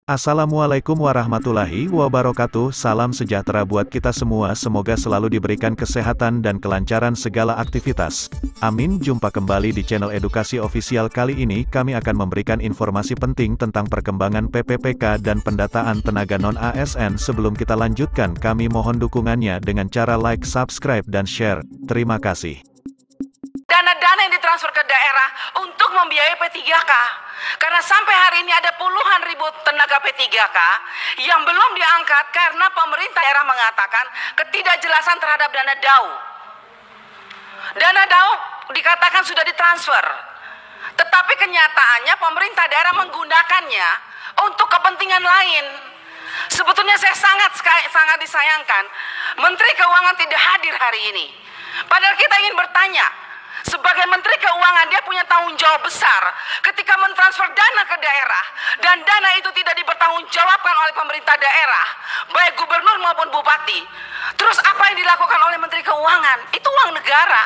Assalamualaikum warahmatullahi wabarakatuh. Salam sejahtera buat kita semua. Semoga selalu diberikan kesehatan dan kelancaran segala aktivitas. Amin. Jumpa kembali di channel Edukasi Official. Kali ini kami akan memberikan informasi penting tentang perkembangan PPPK dan pendataan tenaga non-ASN. Sebelum kita lanjutkan, kami mohon dukungannya dengan cara like, subscribe, dan share. Terima kasih. Dana-dana yang ditransfer ke daerah untuk membiayai P3K. Karena sampai hari ini ada puluhan ribu tenaga P3K yang belum diangkat karena pemerintah daerah mengatakan ketidakjelasan terhadap dana DAU. Dana DAU dikatakan sudah ditransfer, tetapi kenyataannya pemerintah daerah menggunakannya untuk kepentingan lain. Sebetulnya saya sangat disayangkan Menteri Keuangan tidak hadir hari ini. Padahal kita ingin bertanya, sebagai Menteri Keuangan dia punya tanggung jawab besar ketika mentransfer dana ke daerah dan dana itu tidak dipertanggungjawabkan oleh pemerintah daerah, baik gubernur maupun bupati. Terus apa yang dilakukan oleh Menteri Keuangan? Itu uang negara.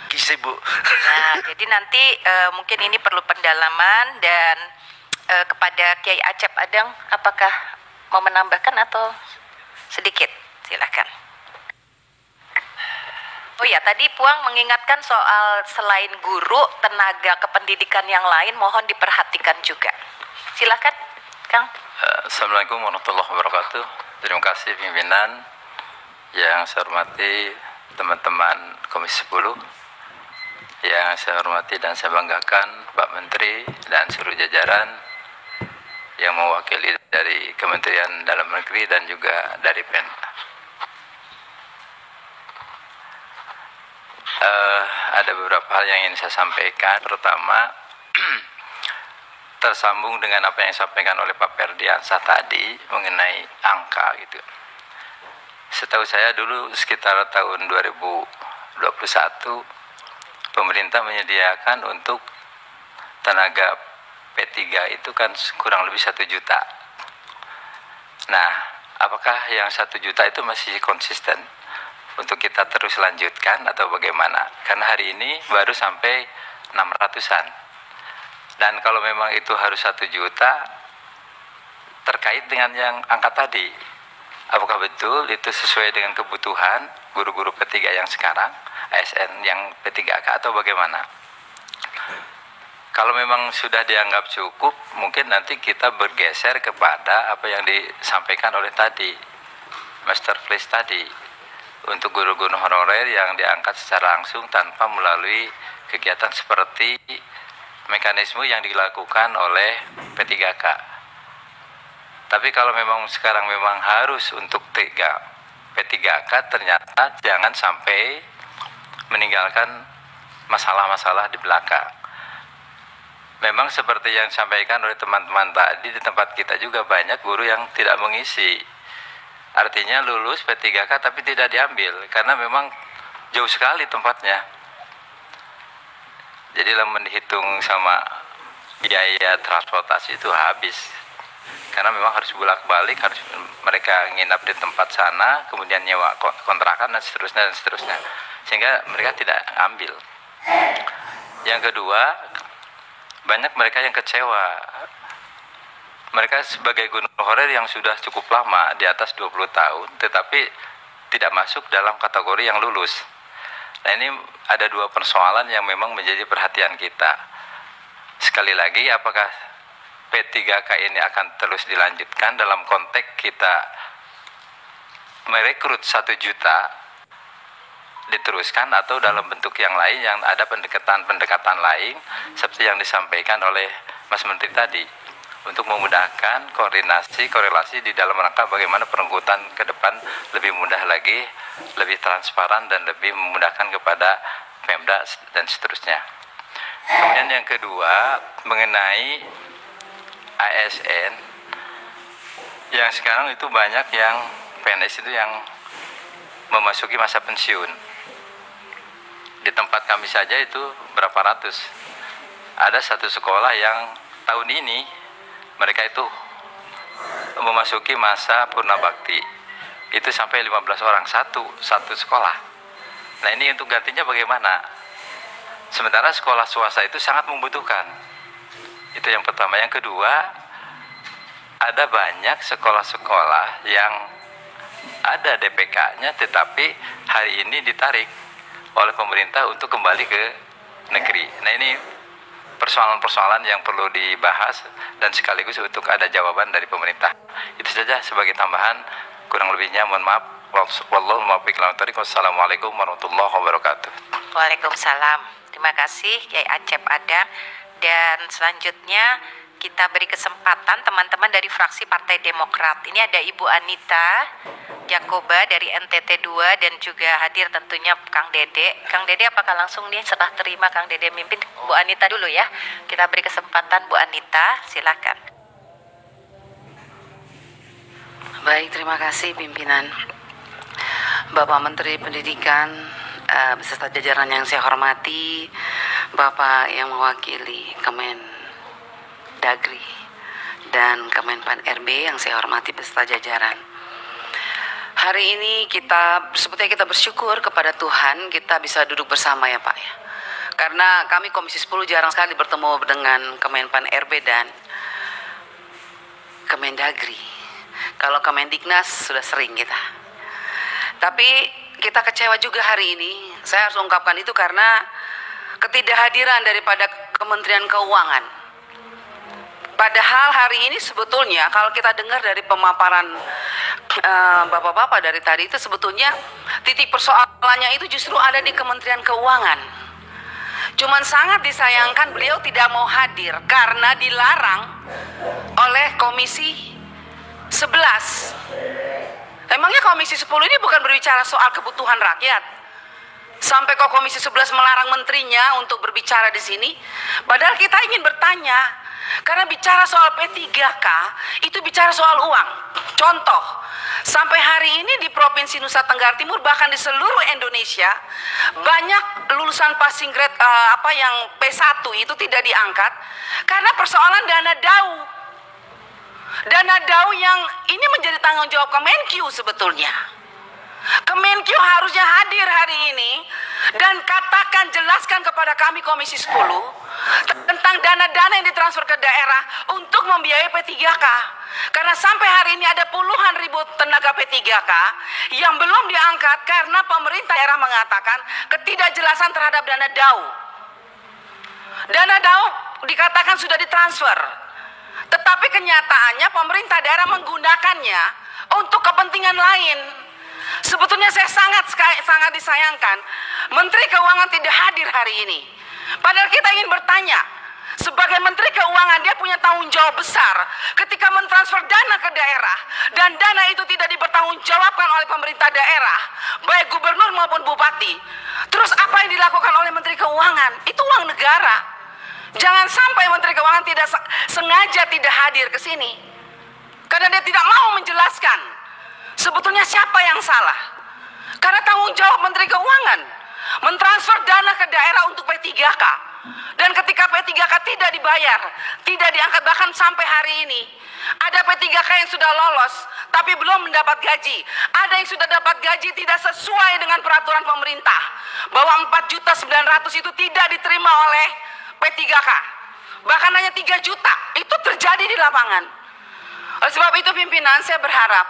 Kisah, Bu. Nah, jadi nanti mungkin ini perlu pendalaman dan kepada Kiai Acep Adang, apakah mau menambahkan atau sedikit? Silakan. Oh ya, tadi Puang mengingatkan soal selain guru, tenaga kependidikan yang lain mohon diperhatikan juga. Silakan, Kang. Assalamualaikum warahmatullahi wabarakatuh. Terima kasih pimpinan. Yang saya hormati teman-teman Komisi 10. Yang saya hormati dan saya banggakan Pak Menteri dan seluruh jajaran yang mewakili dari Kementerian Dalam Negeri dan juga dari Pemda. Ada beberapa hal yang ingin saya sampaikan. Pertama, tersambung dengan apa yang disampaikan oleh Pak Ferdiansah tadi mengenai angka gitu. Setahu saya dulu sekitar tahun 2021 pemerintah menyediakan untuk tenaga P3 itu kan kurang lebih 1 juta. Nah, apakah yang 1 juta itu masih konsisten untuk kita terus lanjutkan atau bagaimana? Karena hari ini baru sampai 600-an. Dan kalau memang itu harus 1 juta terkait dengan yang angka tadi, apakah betul itu sesuai dengan kebutuhan guru-guru P3 yang sekarang, ASN yang P3K atau bagaimana? Kalau memang sudah dianggap cukup, mungkin nanti kita bergeser kepada apa yang disampaikan oleh tadi, Master Place tadi, untuk guru-guru honorer yang diangkat secara langsung tanpa melalui kegiatan seperti mekanisme yang dilakukan oleh P3K. Tapi kalau memang sekarang memang harus untuk P3K, ternyata jangan sampai meninggalkan masalah-masalah di belakang. Memang seperti yang disampaikan oleh teman-teman tadi, di tempat kita juga banyak guru yang tidak mengisi. Artinya lulus P3K tapi tidak diambil karena memang jauh sekali tempatnya. Jadi dalam dihitung sama biaya transportasi itu habis. Karena memang harus bolak-balik, harus mereka nginap di tempat sana, kemudian nyewa kontrakan dan seterusnya. Sehingga mereka tidak ambil. Yang kedua, banyak mereka yang kecewa. Mereka sebagai guru honorer yang sudah cukup lama, di atas 20 tahun, tetapi tidak masuk dalam kategori yang lulus. Nah, ini ada 2 persoalan yang memang menjadi perhatian kita. Sekali lagi, apakah P3K ini akan terus dilanjutkan dalam konteks kita merekrut 1 juta diteruskan, atau dalam bentuk yang lain yang ada pendekatan lain seperti yang disampaikan oleh Mas Menteri tadi, untuk memudahkan korelasi di dalam rangka bagaimana perekrutan ke depan lebih mudah lagi, lebih transparan dan lebih memudahkan kepada Pemda dan seterusnya. Kemudian yang kedua, mengenai ASN yang sekarang itu banyak yang PNS itu yang memasuki masa pensiun. Di tempat kami saja itu berapa ratus. Ada satu sekolah yang tahun ini mereka itu memasuki masa purna bakti. itu sampai 15 orang satu sekolah. Nah ini untuk gantinya bagaimana? Sementara sekolah swasta itu sangat membutuhkan. Itu yang pertama. Yang kedua, ada banyak sekolah-sekolah yang ada DPK-nya tetapi hari ini ditarik oleh pemerintah untuk kembali ke negeri. Nah ini persoalan-persoalan yang perlu dibahas dan sekaligus untuk ada jawaban dari pemerintah. Itu saja sebagai tambahan, kurang lebihnya mohon maaf. Wassalamualaikum warahmatullahi wabarakatuh. Waalaikumsalam. Terima kasih Kiai Acep Adang. Dan selanjutnya kita beri kesempatan teman-teman dari fraksi Partai Demokrat. Ini ada Ibu Anita Jakoba dari NTT 2 dan juga hadir tentunya Kang Dede. Kang Dede apakah langsung nih setelah terima Kang Dede mimpin? Bu Anita dulu ya. Kita beri kesempatan Bu Anita, silakan. Baik, terima kasih pimpinan. Bapak Menteri Pendidikan beserta jajaran yang saya hormati, Bapak yang mewakili Kemendagri dan Kemenpan RB yang saya hormati beserta jajaran. Hari ini sebetulnya kita bersyukur kepada Tuhan kita bisa duduk bersama ya Pak ya. Karena kami Komisi 10 jarang sekali bertemu dengan Kemenpan RB dan Kemendagri. Kalau Kemendiknas sudah sering kita. Tapi kita kecewa juga hari ini. Saya harus ungkapkan itu karena ketidakhadiran daripada Kementerian Keuangan. Padahal hari ini sebetulnya kalau kita dengar dari pemaparan bapak-bapak dari tadi itu sebetulnya titik persoalannya itu justru ada di Kementerian Keuangan. Cuman sangat disayangkan beliau tidak mau hadir karena dilarang oleh Komisi 11. Emangnya Komisi 10 ini bukan berbicara soal kebutuhan rakyat? Sampai kok Komisi 11 melarang menterinya untuk berbicara di sini? Padahal kita ingin bertanya, karena bicara soal P3K itu bicara soal uang. Contoh, sampai hari ini di Provinsi Nusa Tenggara Timur bahkan di seluruh Indonesia banyak lulusan passing grade yang P1 itu tidak diangkat karena persoalan dana DAU. Dana DAU yang ini menjadi tanggung jawab Kemenkyu sebetulnya. Kemenkyu harusnya hadir hari ini dan jelaskan kepada kami Komisi 10 tentang dana-dana yang ditransfer ke daerah untuk membiayai P3K. Karena sampai hari ini ada puluhan ribu tenaga P3K yang belum diangkat karena pemerintah daerah mengatakan ketidakjelasan terhadap dana DAU. Dana DAU dikatakan sudah ditransfer. Tetapi kenyataannya pemerintah daerah menggunakannya untuk kepentingan lain. Sebetulnya saya sangat disayangkan Menteri Keuangan tidak hadir hari ini. Padahal kita ingin bertanya, sebagai Menteri Keuangan dia punya tanggung jawab besar ketika mentransfer dana ke daerah dan dana itu tidak dipertanggungjawabkan oleh pemerintah daerah, baik gubernur maupun bupati. Terus apa yang dilakukan oleh Menteri Keuangan? Itu uang negara. Jangan sampai Menteri Keuangan tidak sengaja tidak hadir ke sini karena dia tidak mau menjelaskan sebetulnya siapa yang salah. Karena tanggung jawab Menteri Keuangan mentransfer dana ke daerah untuk P3K, dan ketika P3K tidak dibayar, tidak diangkat, bahkan sampai hari ini ada P3K yang sudah lolos tapi belum mendapat gaji. Ada yang sudah dapat gaji tidak sesuai dengan peraturan pemerintah bahwa 4.900.000 itu tidak diterima oleh P3K, bahkan hanya 3 juta. Itu terjadi di lapangan. Oleh sebab itu pimpinan, saya berharap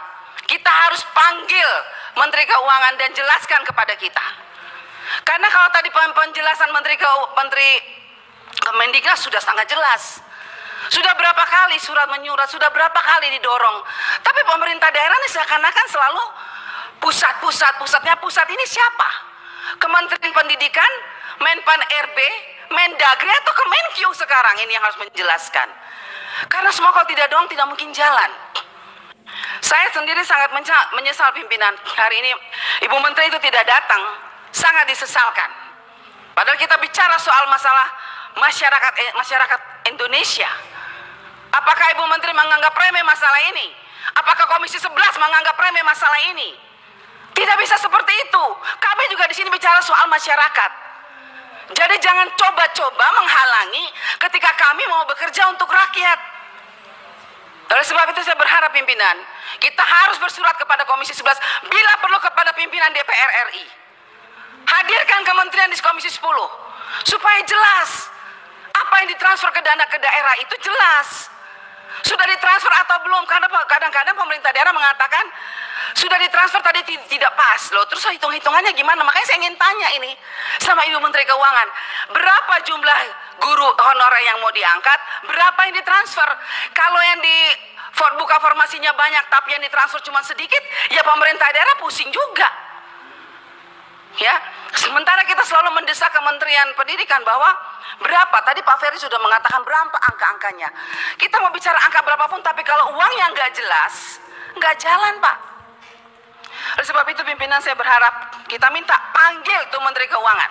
kita harus panggil Menteri Keuangan dan jelaskan kepada kita. Karena kalau tadi penjelasan Menteri Kemendiknas sudah sangat jelas. Sudah berapa kali surat menyurat, sudah berapa kali didorong. Tapi pemerintah daerah ini seakan-akan selalu pusatnya pusat ini siapa? Kementerian Pendidikan, Menpan RB, Mendagri atau Kemenkyu sekarang ini yang harus menjelaskan. Karena semua kalau tidak doang tidak mungkin jalan. Saya sendiri sangat menyesal pimpinan. Hari ini Ibu Menteri itu tidak datang, sangat disesalkan. Padahal kita bicara soal masalah masyarakat Indonesia. Apakah Ibu Menteri menganggap remeh masalah ini? Apakah Komisi 11 menganggap remeh masalah ini? Tidak bisa seperti itu. Kami juga di sini bicara soal masyarakat. Jadi jangan coba-coba menghalangi ketika kami mau bekerja untuk rakyat. Oleh sebab itu saya berharap pimpinan, kita harus bersurat kepada Komisi 11, bila perlu kepada pimpinan DPR RI. Hadirkan kementerian di Komisi 10, supaya jelas apa yang ditransfer ke dana ke daerah itu jelas. Sudah ditransfer atau belum? Karena kadang-kadang pemerintah daerah mengatakan sudah ditransfer tadi tidak pas loh. Terus hitung-hitungannya gimana? Makanya saya ingin tanya ini sama Ibu Menteri Keuangan. Berapa jumlah guru honorer yang mau diangkat? Berapa yang ditransfer? Kalau yang di buka formasinya banyak tapi yang ditransfer cuma sedikit, ya pemerintah daerah pusing juga. Ya, sementara kita selalu mendesak Kementerian Pendidikan bahwa berapa, tadi Pak Ferry sudah mengatakan berapa angka-angkanya. Kita mau bicara angka berapapun, tapi kalau uangnya nggak jelas, nggak jalan Pak. Oleh sebab itu pimpinan saya berharap kita minta panggil tuh Menteri Keuangan.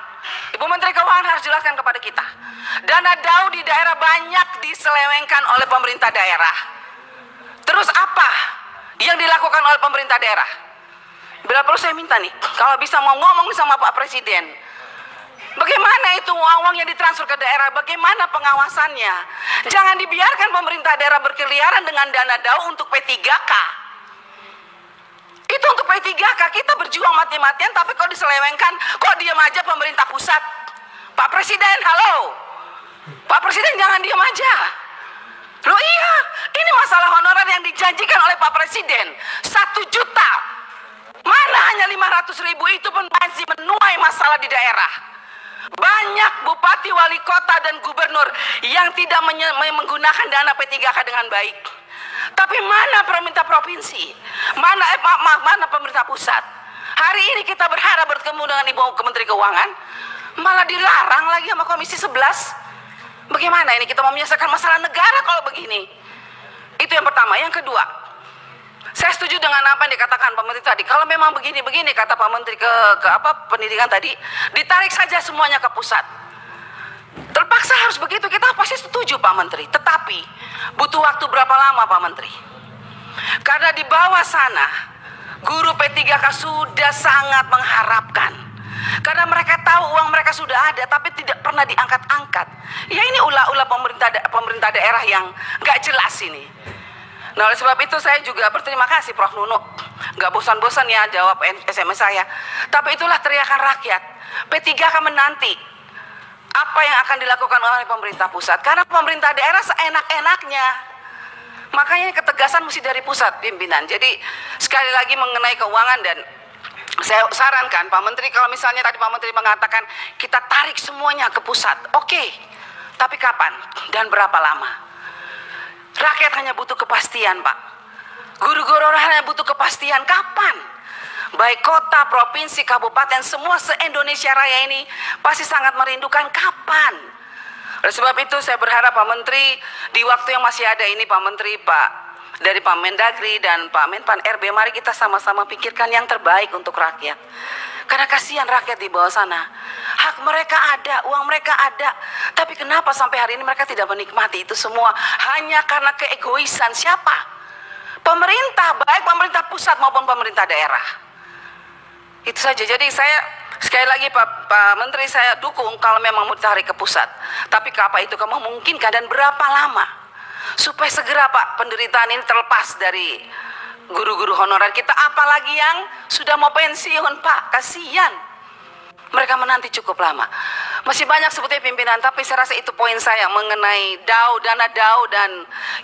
Ibu Menteri Keuangan harus jelaskan kepada kita. Dana DAU di daerah banyak diselewengkan oleh pemerintah daerah. Terus apa yang dilakukan oleh pemerintah daerah? Bila perlu saya minta nih, kalau bisa mau ngomong sama Pak Presiden, bagaimana itu uang yang ditransfer ke daerah, bagaimana pengawasannya? Jangan dibiarkan pemerintah daerah berkeliaran dengan dana DAU untuk P3K. Itu untuk P3K, kita berjuang mati-matian, tapi kok diselewengkan, kok diam aja pemerintah pusat? Pak Presiden, halo, Pak Presiden jangan diam aja. Loh iya, ini masalah honorer yang dijanjikan oleh Pak Presiden 1 juta. Mana hanya 500.000, itu pun masih menuai masalah di daerah. Banyak bupati, wali kota, dan gubernur yang tidak menggunakan dana P3K dengan baik. Tapi mana pemerintah provinsi? Mana pemerintah pusat? Hari ini kita berharap bertemu dengan Ibu Menteri Keuangan, malah dilarang lagi sama Komisi 11. Bagaimana ini kita mau menyelesaikan masalah negara kalau begini? Itu yang pertama. Yang kedua, saya setuju dengan apa yang dikatakan Pak Menteri tadi. Kalau memang begini-begini kata Pak Menteri ke pendidikan tadi, ditarik saja semuanya ke pusat. Terpaksa harus begitu, kita pasti setuju Pak Menteri. Tetapi butuh waktu berapa lama Pak Menteri? Karena di bawah sana guru P3K sudah sangat mengharapkan. Karena mereka tahu uang mereka sudah ada tapi tidak pernah diangkat-angkat. Ya ini ulah-ulah pemerintah daerah yang nggak jelas ini. Nah oleh sebab itu saya juga berterima kasih Prof. Nunu. Nggak bosan-bosan ya jawab SMS saya. Tapi itulah teriakan rakyat. P3K menanti apa yang akan dilakukan oleh pemerintah pusat. Karena pemerintah daerah seenak-enaknya. Makanya ketegasan mesti dari pusat pimpinan. Jadi sekali lagi mengenai keuangan, dan saya sarankan Pak Menteri, kalau misalnya tadi Pak Menteri mengatakan kita tarik semuanya ke pusat. Oke, tapi kapan dan berapa lama? Rakyat hanya butuh kepastian Pak. Guru-guru hanya butuh kepastian kapan. Baik kota, provinsi, kabupaten, semua se-Indonesia Raya ini pasti sangat merindukan kapan. Oleh sebab itu saya berharap Pak Menteri di waktu yang masih ada ini, Pak Menteri, dari Pak Mendagri dan Pak Menpan RB, mari kita sama-sama pikirkan yang terbaik untuk rakyat. Karena kasihan rakyat di bawah sana. Hak mereka ada, uang mereka ada. Tapi kenapa sampai hari ini mereka tidak menikmati itu semua? Hanya karena keegoisan siapa? Pemerintah, baik pemerintah pusat maupun pemerintah daerah. Itu saja. Jadi saya sekali lagi Pak Menteri, saya dukung kalau memang mau ditarik ke pusat. Tapi apa itu kamu memungkinkan dan berapa lama? Supaya segera Pak penderitaan ini terlepas dari guru-guru honorer kita, apalagi yang sudah mau pensiun Pak, kasihan mereka menanti cukup lama. Masih banyak sebetulnya pimpinan, tapi saya rasa itu poin saya mengenai DAU, dana DAU, dan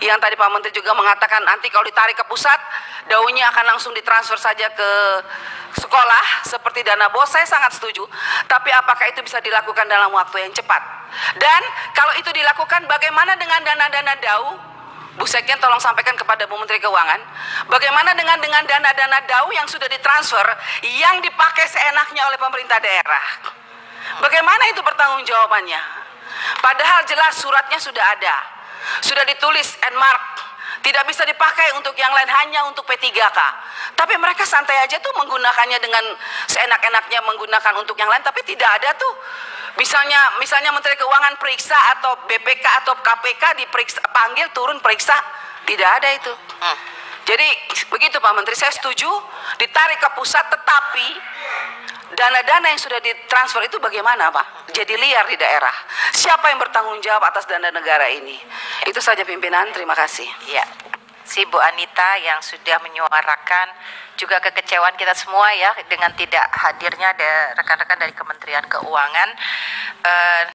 yang tadi Pak Menteri juga mengatakan nanti kalau ditarik ke pusat, DAU-nya akan langsung ditransfer saja ke sekolah seperti dana BOS. Saya sangat setuju, tapi apakah itu bisa dilakukan dalam waktu yang cepat? Dan kalau itu dilakukan, bagaimana dengan dana-dana DAU? Bu Sekjen tolong sampaikan kepada Bu Menteri Keuangan, bagaimana dengan dana-dana DAU yang sudah ditransfer, yang dipakai seenaknya oleh pemerintah daerah? Bagaimana itu pertanggung jawabannya? Padahal jelas suratnya sudah ada, sudah ditulis and mark, tidak bisa dipakai untuk yang lain, hanya untuk P3K. Tapi mereka santai aja tuh menggunakannya dengan seenak-enaknya, menggunakan untuk yang lain, tapi tidak ada tuh. Misalnya Menteri Keuangan periksa, atau BPK atau KPK diperiksa, panggil turun periksa, tidak ada itu. Jadi begitu Pak Menteri, saya setuju ditarik ke pusat, tetapi dana-dana yang sudah ditransfer itu bagaimana Pak? Jadi liar di daerah. Siapa yang bertanggung jawab atas dana negara ini? Itu saja pimpinan, terima kasih. Ya. si Bu Anita yang sudah menyuarakan juga kekecewaan kita semua ya dengan tidak hadirnya ada rekan-rekan dari Kementerian Keuangan.